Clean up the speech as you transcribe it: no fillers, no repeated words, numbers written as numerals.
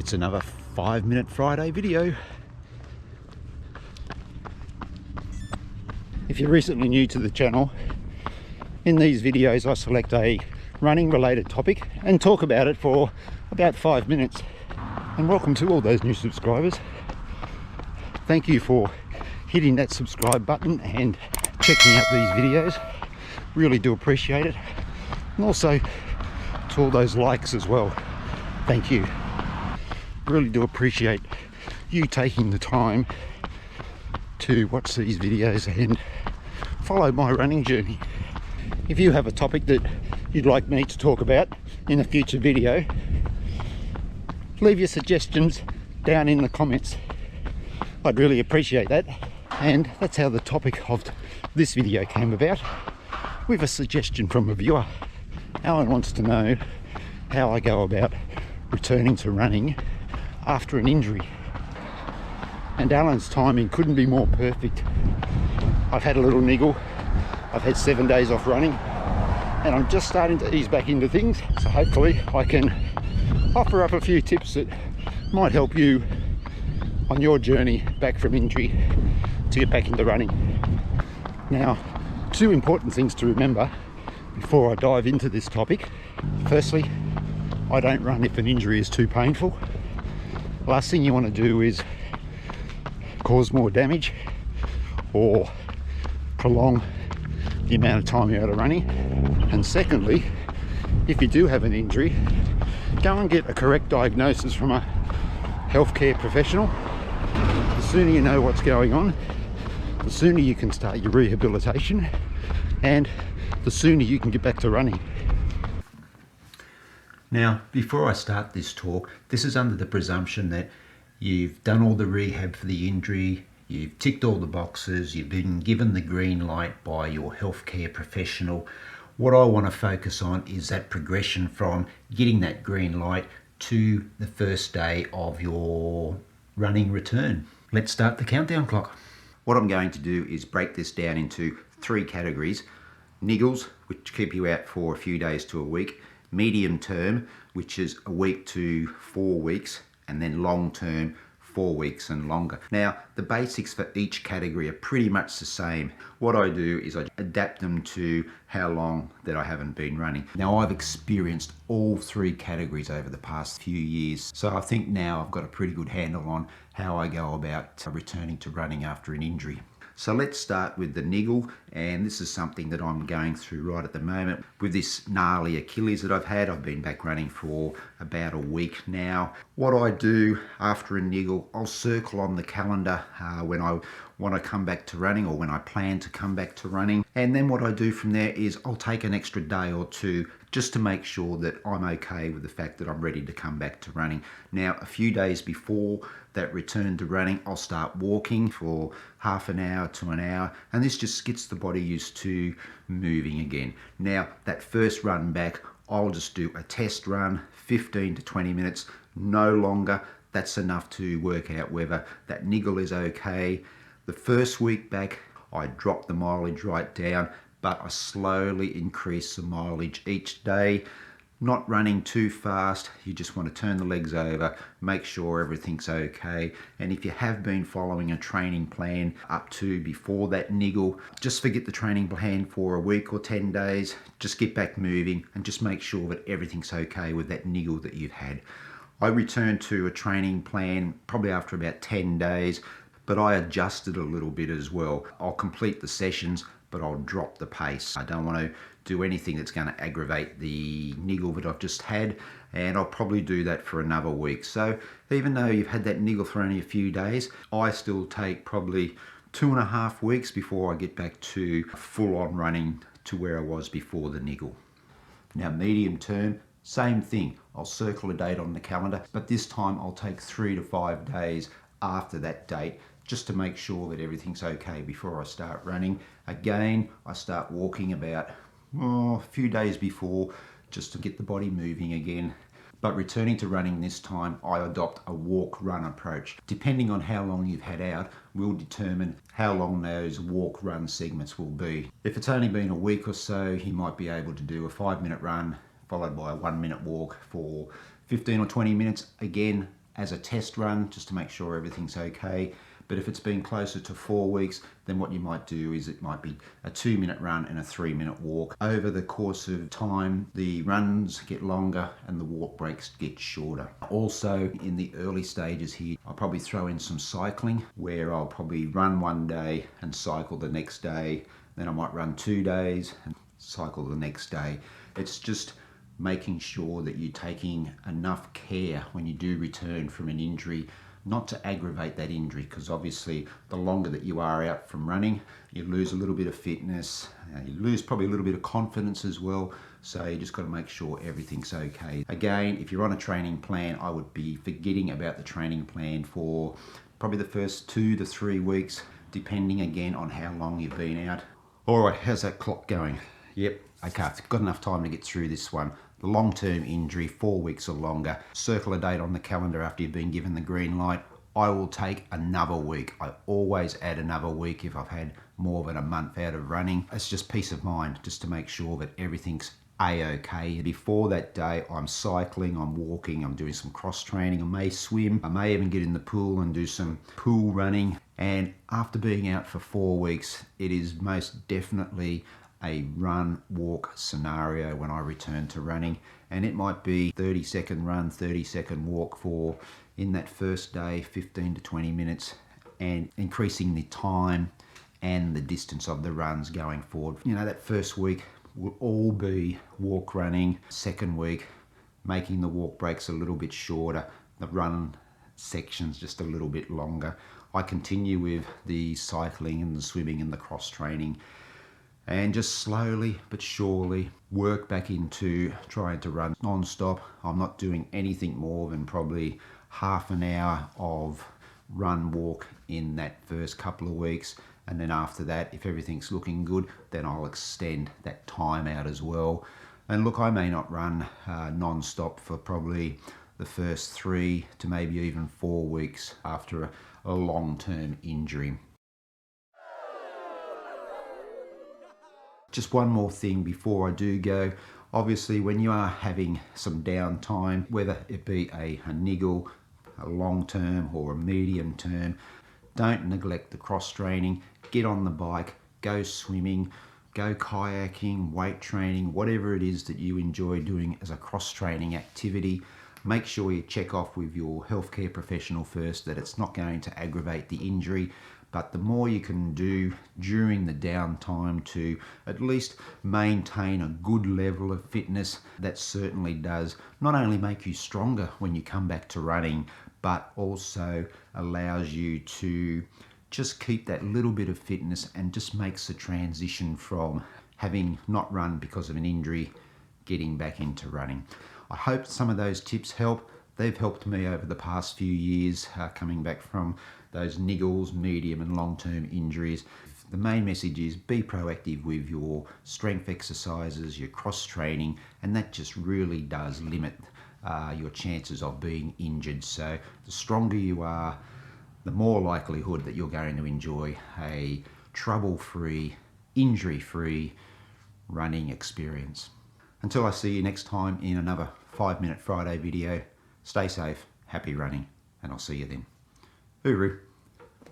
It's another 5-minute Friday video. If you're recently new to the channel, in these videos I select a running related topic and talk about it for about 5 minutes. And welcome to all those new subscribers. Thank you for hitting that subscribe button and checking out these videos. Really do appreciate it. And also to all those likes as well. Thank you. Really do appreciate you taking the time to watch these videos and follow my running journey. If you have a topic that you'd like me to talk about in a future video, leave your suggestions down in the comments. I'd really appreciate that. And that's how the topic of this video came about, with a suggestion from a viewer. Alan wants to know how I go about returning to running after an injury. And Alan's timing couldn't be more perfect. I've had a little niggle, I've had 7 days off running, and I'm just starting to ease back into things, so hopefully I can offer up a few tips that might help you on your journey back from injury to get back into running. Now, two important things to remember before I dive into this topic. Firstly, I don't run if an injury is too painful. The last thing you want to do is cause more damage or prolong the amount of time you're out of running. And secondly, if you do have an injury, go and get a correct diagnosis from a healthcare professional. The sooner you know what's going on, the sooner you can start your rehabilitation, and the sooner you can get back to running. Now, before I start this talk, this is under the presumption that you've done all the rehab for the injury, you've ticked all the boxes, you've been given the green light by your healthcare professional. What I want to focus on is that progression from getting that green light to the first day of your running return. Let's start the countdown clock. What I'm going to do is break this down into 3 categories. Niggles, which keep you out for a few days to a week. Medium term, which is a week to 4 weeks, and then long term, 4 weeks and longer. Now, the basics for each category are pretty much the same. What I do is I adapt them to how long that I haven't been running. Now, I've experienced all 3 categories over the past few years, so I think now I've got a pretty good handle on how I go about returning to running after an injury. So let's start with the niggle, and this is something that I'm going through right at the moment. With this gnarly Achilles that I've had, I've been back running for about a week now. What I do after a niggle, I'll circle on the calendar when I want to come back to running, or when I plan to come back to running. And then what I do from there is I'll take an extra day or two just to make sure that I'm okay with the fact that I'm ready to come back to running. Now, a few days before that return to running, I'll start walking for half an hour to an hour, and this just gets the body used to moving again. Now, that first run back, I'll just do a test run, 15 to 20 minutes, no longer. That's enough to work out whether that niggle is okay. The first week back, I drop the mileage right down, but I slowly increase the mileage each day. Not running too fast, you just want to turn the legs over, make sure everything's okay. And if you have been following a training plan up to before that niggle, just forget the training plan for a week or 10 days, just get back moving and just make sure that everything's okay with that niggle that you've had. I returned to a training plan probably after about 10 days, but I adjusted a little bit as well. I'll complete the sessions, but I'll drop the pace. I don't want to do anything that's going to aggravate the niggle that I've just had, and I'll probably do that for another week. So even though you've had that niggle for only a few days, I still take probably 2.5 weeks before I get back to full-on running to where I was before the niggle. Now, medium term, same thing. I'll circle a date on the calendar, but this time I'll take 3 to 5 days after that date just to make sure that everything's okay before I start running. Again, I start walking about a few days before, just to get the body moving again. But returning to running this time, I adopt a walk-run approach. Depending on how long you've had out, will determine how long those walk-run segments will be. If it's only been a week or so, you might be able to do a 5-minute run followed by a 1-minute walk for 15 or 20 minutes. Again, as a test run just to make sure everything's okay. But if it's been closer to 4 weeks, then what you might do is it might be a 2-minute run and a 3-minute walk. Over the course of time, the runs get longer and the walk breaks get shorter. Also, in the early stages here, I'll probably throw in some cycling, where I'll probably run one day and cycle the next day. Then I might run 2 days and cycle the next day. It's just making sure that you're taking enough care when you do return from an injury, not to aggravate that injury, because obviously the longer that you are out from running, you lose a little bit of fitness, you lose probably a little bit of confidence as well. So you just got to make sure everything's okay. Again, if you're on a training plan, I would be forgetting about the training plan for probably the first 2 to 3 weeks, depending again on how long you've been out. All right, how's that clock going? Yep, okay, I've got enough time to get through this one. The long-term injury, 4 weeks or longer. Circle a date on the calendar after you've been given the green light. I will take another week. I always add another week if I've had more than a month out of running. It's just peace of mind, just to make sure that everything's a-okay. Before that day, I'm cycling, I'm walking, I'm doing some cross training, I may swim, I may even get in the pool and do some pool running. And after being out for 4 weeks, it is most definitely a run walk scenario when I return to running, and it might be 30-second run, 30-second walk for in that first day, 15 to 20 minutes, and increasing the time and the distance of the runs going forward. You know, that first week will all be walk running. Second week, making the walk breaks a little bit shorter, the run sections just a little bit longer. I continue with the cycling and the swimming and the cross training, and just slowly but surely work back into trying to run non-stop. I'm not doing anything more than probably half an hour of run walk in that first couple of weeks, and then after that, if everything's looking good, then I'll extend that time out as well. And look, I may not run non-stop for probably the first 3 to maybe even 4 weeks after a long-term injury. Just one more thing before I do go. Obviously, when you are having some downtime, whether it be a niggle, a long term or a medium term, don't neglect the cross training. Get on the bike, go swimming, go kayaking, weight training, whatever it is that you enjoy doing as a cross training activity. Make sure you check off with your healthcare professional first that it's not going to aggravate the injury. But the more you can do during the downtime to at least maintain a good level of fitness, that certainly does not only make you stronger when you come back to running, but also allows you to just keep that little bit of fitness and just makes the transition from having not run because of an injury, getting back into running. I hope some of those tips help. They've helped me over the past few years coming back from those niggles, medium and long-term injuries. The main message is be proactive with your strength exercises, your cross training, and that just really does limit your chances of being injured. So the stronger you are, the more likelihood that you're going to enjoy a trouble-free, injury-free running experience. Until I see you next time in another 5 Minute Friday video, stay safe, happy running, and I'll see you then. Hooroo.